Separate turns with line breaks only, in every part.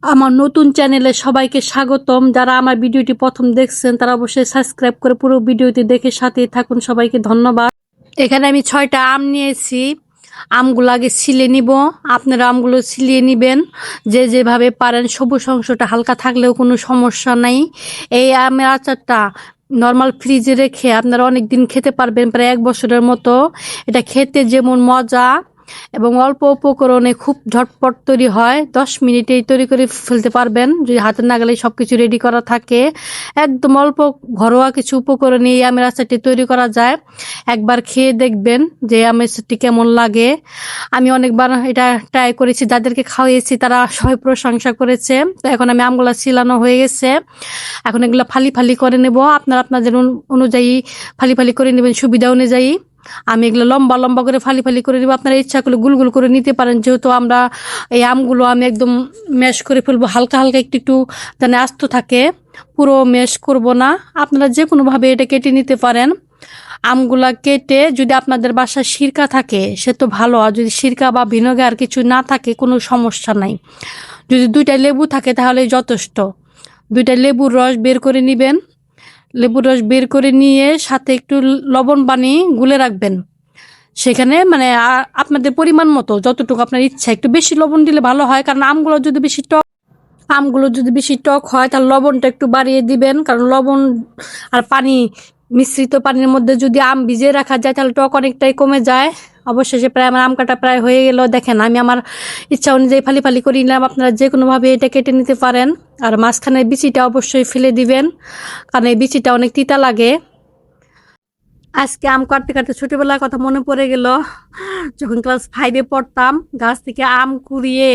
আমার নতুন চ্যানেলে সবাইকে স্বাগতম। যারা আমার ভিডিওটি প্রথম দেখছেন তারা অবশ্যই সাবস্ক্রাইব করে পুরো ভিডিওটি দেখে সাথে থাকুন। সবাইকে ধন্যবাদ। এখানে আমি 6টা আম নিয়েছি। আমগুলো আগে ছিলে নিব। আপনারা আমগুলো ছিলিয়ে নেবেন যে যেভাবে পারেন। সবুজ অংশটা হালকা থাকলেও কোনো সমস্যা নাই। এই আমের আচারটা নর্মাল ফ্রিজে রেখে আপনারা অনেক দিন খেতে পারবেন, প্রায় 1 বছরের মতো। এটা খেতে যেমন মজা এবং অল্প উপকরণে খুব ঝটপট তৈরি হয়। 10 মিনিটেই তৈরি করে ফেলতে পারবেন যদি হাতের নাগালে সব কিছু রেডি করা থাকে। একদম অল্প ঘরোয়া কিছু উপকরণে এই আমের আচারটি তৈরি করা যায়। একবার খেয়ে দেখবেন যে আমের আচারটি কেমন লাগে। আমি অনেকবার এটা ট্রাই করেছি, যাদেরকে খাওয়াইছি তারা সবাই প্রশংসা করেছে। তো এখন আমি আমগুলা ছিলানো হয়ে গেছে। এখন এগুলো ফালি ফালি করে নেব। আপনারা আপনাদের অনুযায়ী ফালি ফালি করে নেবেন সুবিধা অনুযায়ী। আমি এগুলো লম্বা লম্বা করে ফালি ফালি করে নেব। আপনারা ইচ্ছা করলে গুল গুল করে নিতে পারেন। যেহেতু আমরা এই আমগুলো আমি একদম ম্যাশ করে ফেলবো, হালকা হালকা একটু একটু যেন আস্ত থাকে, পুরো ম্যাশ করব না। আপনারা যে কোনোভাবে এটা কেটে নিতে পারেন। আমগুলা কেটে যদি আপনাদের বাসায় সিরকা থাকে সে তো ভালো, আর যদি সিরকা বা ভিনেগার কিছু না থাকে কোনো সমস্যা নাই। যদি 2টা লেবু থাকে তাহলে যথেষ্ট। 2টা লেবুর রস বের করে নেবেন। লেবুর রস বের করে নিয়ে সাথে একটু লবণ পানি গুলে রাখবেন। সেখানে মানে আপনাদের পরিমাণ মতো যতটুকু আপনার ইচ্ছা, একটু বেশি লবণ দিলে ভালো হয়, কারণ আমগুলো যদি বেশি টক হয় তাহলে লবণটা একটু বাড়িয়ে দিবেন। কারণ লবণ আর পানি মিশ্রিত পানির মধ্যে যদি আম ভিজিয়ে রাখা যায় তাহলে টক অনেকটাই কমে যায়। অবশেষে প্রায় আমার আম কাটা প্রায় হয়ে গেল। দেখেন আমি আমার ইচ্ছা অনুযায়ী ফালি ফালি করে নিলাম। আপনারা যে কোনোভাবে এটা কেটে নিতে পারেন। আর মাঝখানে বিচিটা অবশ্যই ফেলে দিবেন, কারণ এই বিচিটা অনেক তিতা লাগে। আজকে আম কাটতে কাটতে ছোটবেলার কথা মনে পড়ে গেল। যখন ক্লাস 5-এ পড়তাম, গাছ থেকে আম কুড়িয়ে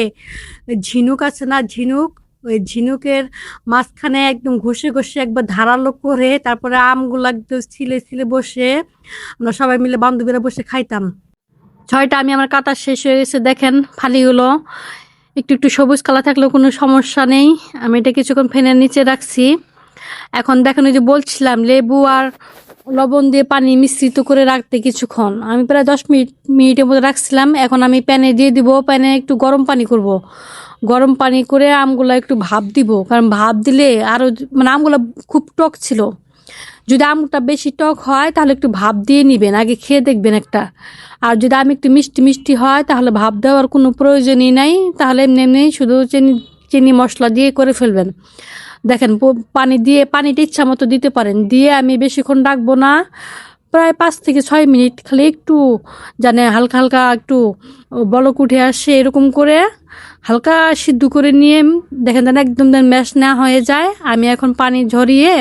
ঝিনুক আছে না, ঝিনুক, ওই ঝিনুকের মাঝখানে একদম ঘষে ঘষে একবার ধারালো করে তারপরে আমগুলো একদম ছিলে ছিলে বসে আমরা সবাই মিলে বান্ধবীরা বসে খাইতাম। 6টা আমি আমার কাটা শেষ হয়ে গেছে। দেখেন ফালিগুলো একটু একটু সবুজ কালার থাকলেও কোনো সমস্যা নেই। আমি এটা কিছুক্ষণ ফ্যানের নিচে রাখছি। এখন দেখেন, ওই যে বলছিলাম লেবু আর লবণ দিয়ে পানি মিশ্রিত করে রাখতে কিছুক্ষণ, আমি প্রায় 10 মিনিটের মতো রাখছিলাম। এখন আমি প্যানে দিয়ে দিব। প্যানে একটু গরম পানি করব। গরম পানি করে আমগুলো একটু ভাপ দিব, কারণ ভাপ দিলে আরও মানে আমগুলো খুব টক ছিল। যদি আমটা বেশি টক হয় তাহলে একটু ভাপ দিয়ে নেবেন, আগে খেয়ে দেখবেন একটা। আর যদি আম একটু মিষ্টি মিষ্টি হয় তাহলে ভাপ দেওয়ার কোনো প্রয়োজনই নাই, তাহলে এমনি এমনি শুধু চিনি চিনি মশলা দিয়ে করে ফেলবেন। দেখেন পানি দিয়ে, পানিটা ইচ্ছা মতো দিতে পারেন। দিয়ে আমি বেশিক্ষণ রাখবো না, প্রায় 5 থেকে 6 মিনিট, খালি একটু জানে হালকা হালকা একটু বলক উঠে আসে এরকম করে হালকা সিদ্ধ করে নিয়ে দেখেন যেন একদম যেন ম্যাশ না হয়ে যায়। আমি এখন পানি ঝরিয়ে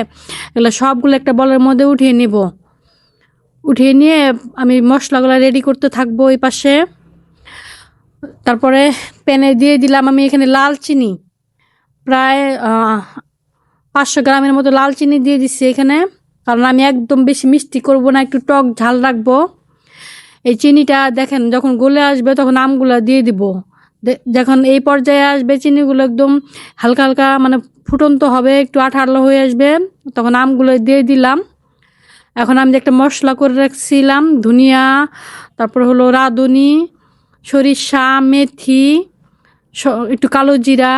এগুলো সবগুলো একটা বলের মধ্যে উঠিয়ে নিব। উঠিয়ে নিয়ে আমি মশলাগুলো রেডি করতে থাকবো এই পাশে। তারপরে প্যানে দিয়ে দিলাম আমি এখানে লাল চিনি, প্রায় 500 গ্রামের মতো লাল চিনি দিয়ে দিচ্ছি এখানে, কারণ আমি একদম বেশি মিষ্টি করব না, একটু টক ঝাল রাখবো। এই চিনিটা দেখেন যখন গলে আসবে তখন আমগুলো দিয়ে দিব। যখন এই পর্যায়ে আসবে চিনিগুলো একদম হালকা হালকা মানে ফুটন্ত হবে, একটু আঠালো হয়ে আসবে, তখন আমগুলো দিয়ে দিলাম। এখন আমি একটা মশলা করে রাখছিলাম, ধনিয়া, তারপর হলো রাঁধুনি, সরিষা, মেথি, একটু কালো জিরা,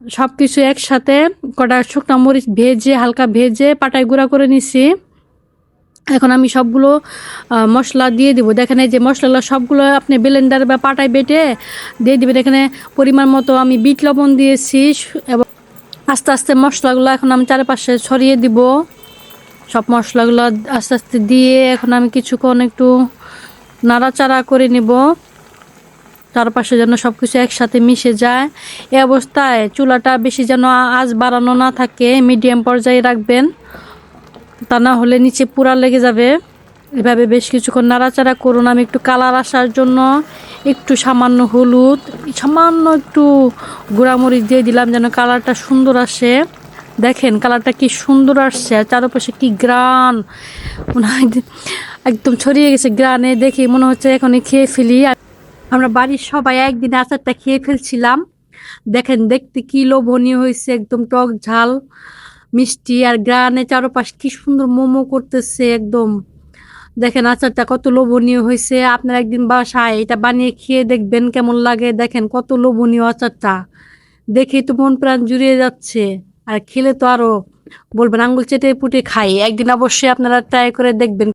সব কিছু একসাথে কটা শুকনো মরিচ ভেজে হালকা ভেজে পাটায় গুঁড়া করে নিছি। এখন আমি সবগুলো মশলা দিয়ে দিব। দেখেন এই যে মশলাগুলো সবগুলো আপনি ব্লেন্ডার বা পাটায় বেটে দিয়ে দিবেন। এখানে পরিমাণ মতো আমি বিট লবণ দিয়েছি এবং আস্তে আস্তে মশলাগুলো এখন আমি চারপাশে ছড়িয়ে দিব। সব মশলাগুলো আস্তে আস্তে দিয়ে এখন আমি কিছুক্ষণ একটু নাড়াচাড়া করে নেব, চারপাশে যেন সব কিছু একসাথে মিশে যায়। এই অবস্থায় চুলাটা বেশি যেন আঁচ বাড়ানো না থাকে, মিডিয়াম পর্যায়ে রাখবেন, তা না হলে নিচে পুরা লেগে যাবে। এভাবে বেশ কিছুক্ষণ নাড়াচাড়া করুন। আমি একটু কালার আসার জন্য একটু সামান্য হলুদ, সামান্য একটু গুঁড়ামরিচ দিয়ে দিলাম যেন কালারটা সুন্দর আসে। দেখেন কালারটা কি সুন্দর আসছে, আর চারপাশে কি গ্রান মনে হয় একদম ছড়িয়ে গেছে গ্রানে। দেখি মনে হচ্ছে এখনই খেয়ে ফেলি। আমরা বাড়ির সবাই একদিন আচারটা খেয়ে ফেলছিলাম। দেখেন দেখতে কি লোভনীয় হয়েছে, একদম টক ঝাল মিষ্টি আর গ্রানে চারপাশ কি সুন্দর মোমো করতেছে একদম। দেখেন আচারটা কত লোভনীয় হয়েছে। আপনারা একদিন বাসায় এটা বানিয়ে খেয়ে দেখবেন কেমন লাগে। দেখেন কত লোভনীয় আচারটা, দেখেই তো মন প্রাণ জুড়িয়ে যাচ্ছে। আর খেলে তো আরো বলবেন আঙ্গুল চেটে পুটে খাই। একদিন অবশ্যই আপনারা ট্রাই করে দেখবেন।